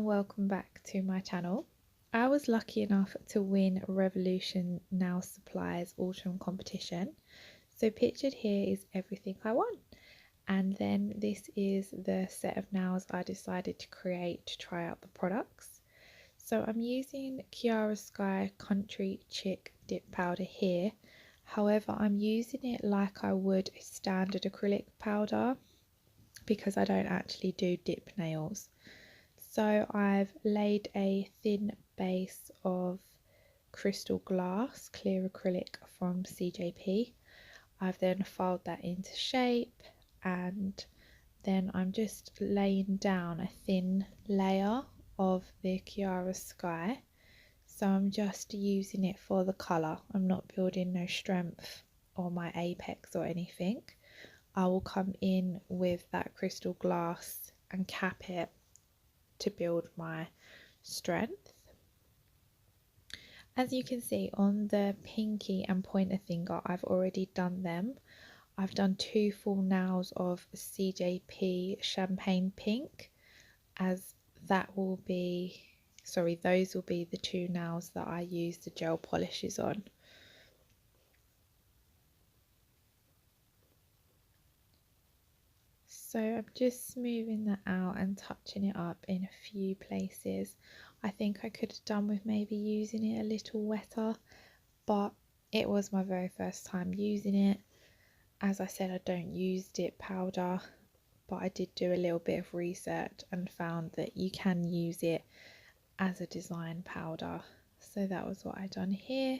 welcome back to my channel. I was lucky enough to win Revolotion Nail Supplies Autumn competition. So pictured here is everything I won. And then this is the set of nails I decided to create to try out the products. So I'm using Kiara Sky Country Chic Dip Powder here. However, I'm using it like I would a standard acrylic powder because I don't actually do dip nails. So I've laid a thin base of crystal glass clear acrylic from CJP. I've then filed that into shape, and then I'm just laying down a thin layer of the Kiara Sky. So I'm just using it for the colour. I'm not building no strength or my apex or anything. I will come in with that crystal glass and cap it to build my strength. As you can see on the pinky and pointer finger, I've already done them. I've done 2 full nails of CJP Champagne Pink, as that will be, those will be the 2 nails that I use the gel polishes on. So I'm just smoothing that out and touching it up in a few places. I think I could have done with maybe using it a little wetter, but it was my very first time using it. As I said, I don't use dip powder, but I did do a little bit of research and found that you can use it as a design powder. So that was what I done here.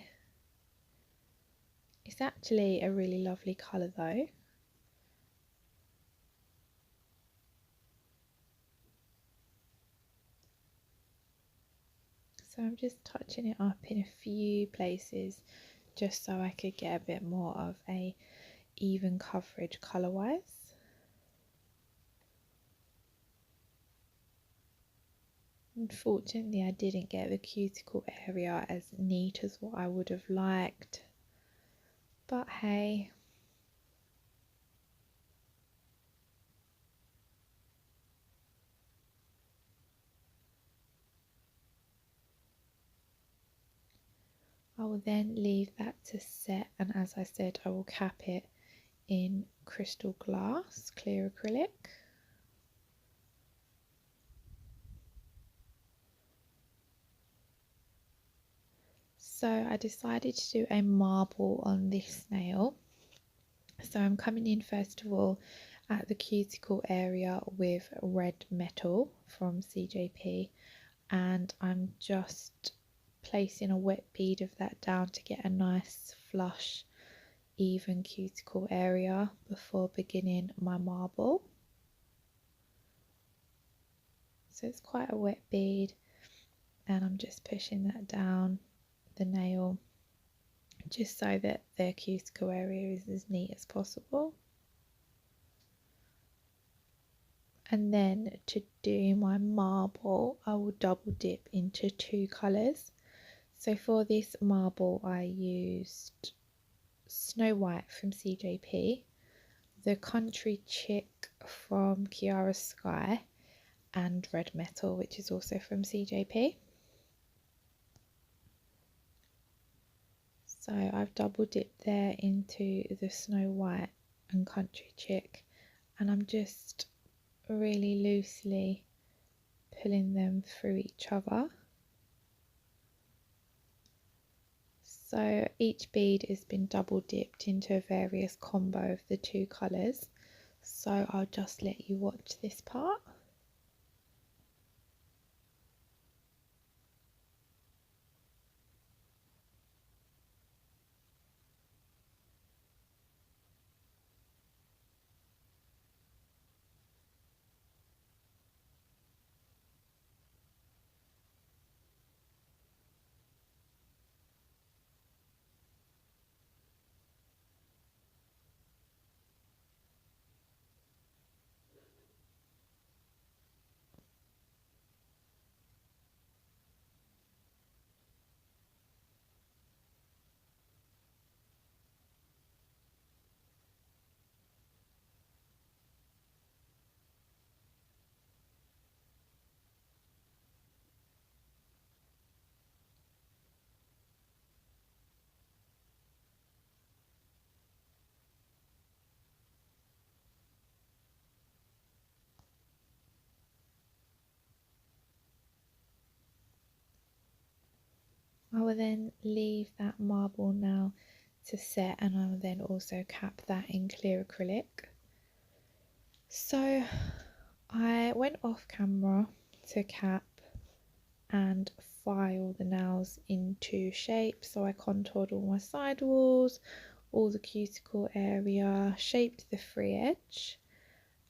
It's actually a really lovely colour though. So I'm just touching it up in a few places just so I could get a bit more of a even coverage colour wise. Unfortunately, I didn't get the cuticle area as neat as what I would have liked, but hey. I will then leave that to set, and as I said, I will cap it in crystal glass clear acrylic. So I decided to do a marble on this nail. So I'm coming in first of all at the cuticle area with red metal from CJP, and I'm just placing a wet bead of that down to get a nice flush even cuticle area before beginning my marble. So it's quite a wet bead, and I'm just pushing that down the nail just so that the cuticle area is as neat as possible. And then to do my marble, I will double dip into 2 colours. So for this marble I used Snow White from CJP, the Country Chic from Kiara Sky, and Red Metal, which is also from CJP. So I've double dipped there into the Snow White and Country Chic, and I'm just really loosely pulling them through each other. So each bead has been double dipped into a various combo of the 2 colours. So I'll just let you watch this part. I will then leave that marble now to set, and I will then also cap that in clear acrylic. So I went off camera to cap and file the nails into shape. So I contoured all my side walls, all the cuticle area, shaped the free edge,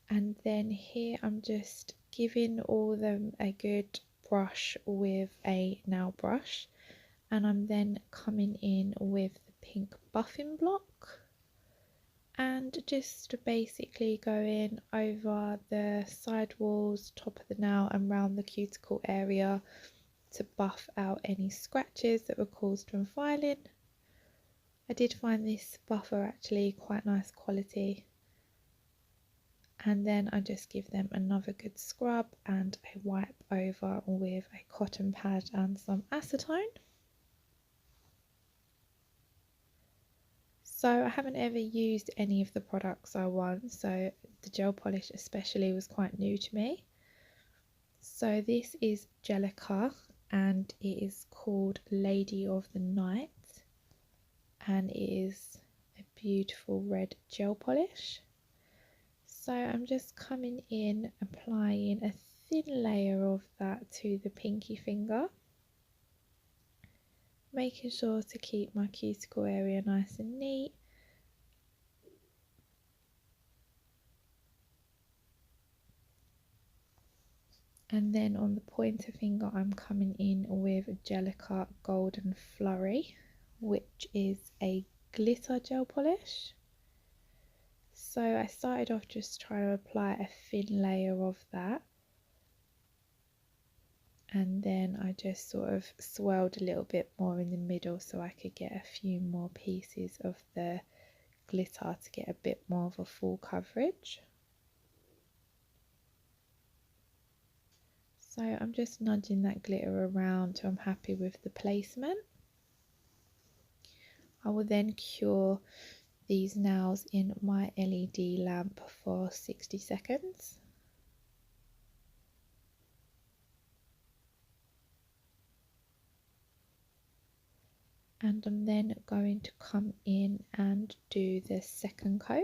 and then here I'm just giving all of them a good brush with a nail brush, and I'm then coming in with the pink buffing block and just basically going over the side walls, top of the nail and round the cuticle area to buff out any scratches that were caused from filing. I did find this buffer actually quite nice quality, and then I just give them another good scrub and a wipe over with a cotton pad and some acetone. So I haven't ever used any of the products I want, so the gel polish especially was quite new to me. So this is Gelica and it is called Lady of the Night, and it is a beautiful red gel polish. So I'm just coming in, applying a thin layer of that to the pinky finger, making sure to keep my cuticle area nice and neat. And then on the pointer finger I'm coming in with Gelica Golden Flurry, which is a glitter gel polish. So I started off just trying to apply a thin layer of that, and then I just sort of swirled a little bit more in the middle so I could get a few more pieces of the glitter to get a bit more of a full coverage. So I'm just nudging that glitter around till I'm happy with the placement. I will then cure these nails in my LED lamp for 60 seconds. And I'm then going to come in and do the second coat.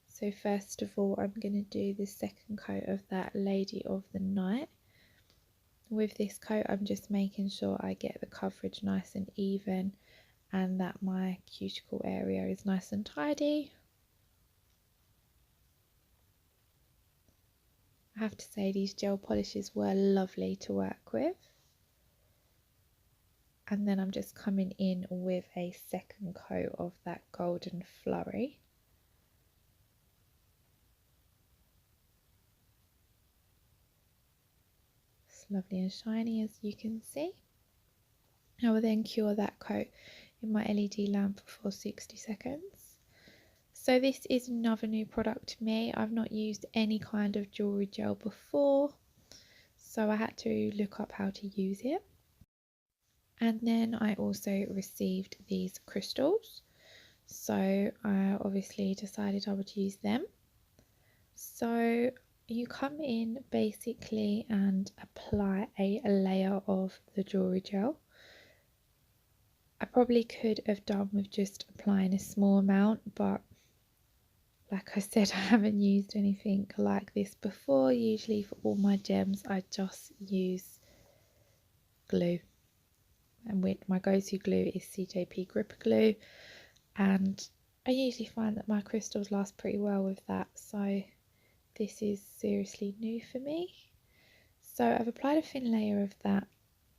So first of all, I'm going to do the second coat of that Lady of the Night. With this coat, I'm just making sure I get the coverage nice and even and that my cuticle area is nice and tidy. I have to say these gel polishes were lovely to work with. And then I'm just coming in with a second coat of that Golden Flurry. It's lovely and shiny, as you can see. I will then cure that coat in my LED lamp for 60 seconds. So this is another new product to me. I've not used any kind of jewellery gel before, so I had to look up how to use it. And then I also received these crystals, so I obviously decided I would use them. So you come in basically and apply a layer of the jewellery gel. I probably could have done with just applying a small amount, but like I said, I haven't used anything like this before. Usually for all my gems I just use glue, and with my go-to glue is CJP gripper glue, and I usually find that my crystals last pretty well with that, so this is seriously new for me. So I've applied a thin layer of that,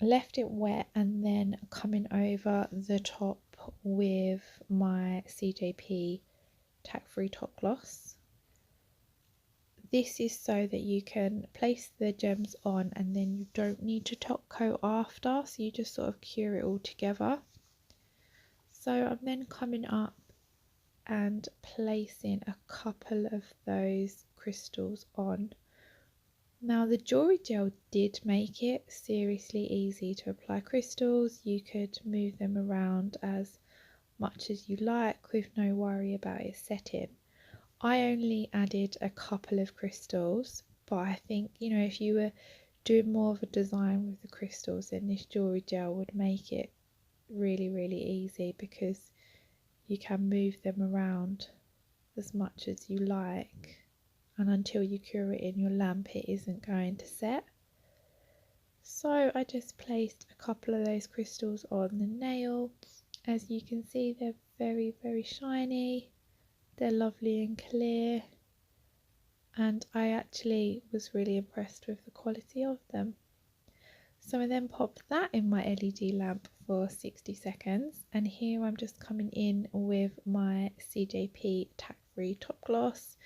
left it wet, and then coming over the top with my CJP Tack Free Top Gloss. This is so that you can place the gems on and then you don't need to top coat after, so you just sort of cure it all together. So I'm then coming up and placing a couple of those crystals on. Now the jewellery gel did make it seriously easy to apply crystals. You could move them around as much as you like with no worry about it setting. I only added a couple of crystals, but I think, you know, if you were doing more of a design with the crystals, then this jewellery gel would make it really easy, because you can move them around as much as you like, and until you cure it in your lamp it isn't going to set. So I just placed a couple of those crystals on the nail. As you can see, they're very shiny, they're lovely and clear, and I actually was really impressed with the quality of them. So I then popped that in my LED lamp for 60 seconds, and here I'm just coming in with my CJP Tack free top gloss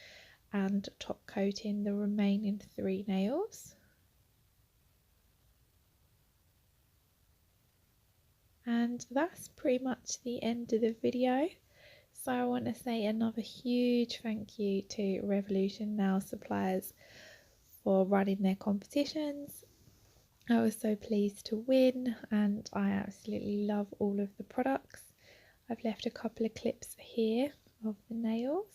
and top coating the remaining 3 nails. And that's pretty much the end of the video. So I want to say another huge thank you to Revolotion nail suppliers for running their competitions. I was so pleased to win, and I absolutely love all of the products. I've left a couple of clips here of the nails.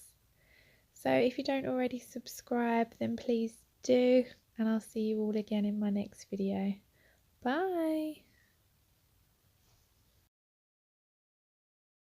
So if you don't already subscribe, then please do, and I'll see you all again in my next video. Bye!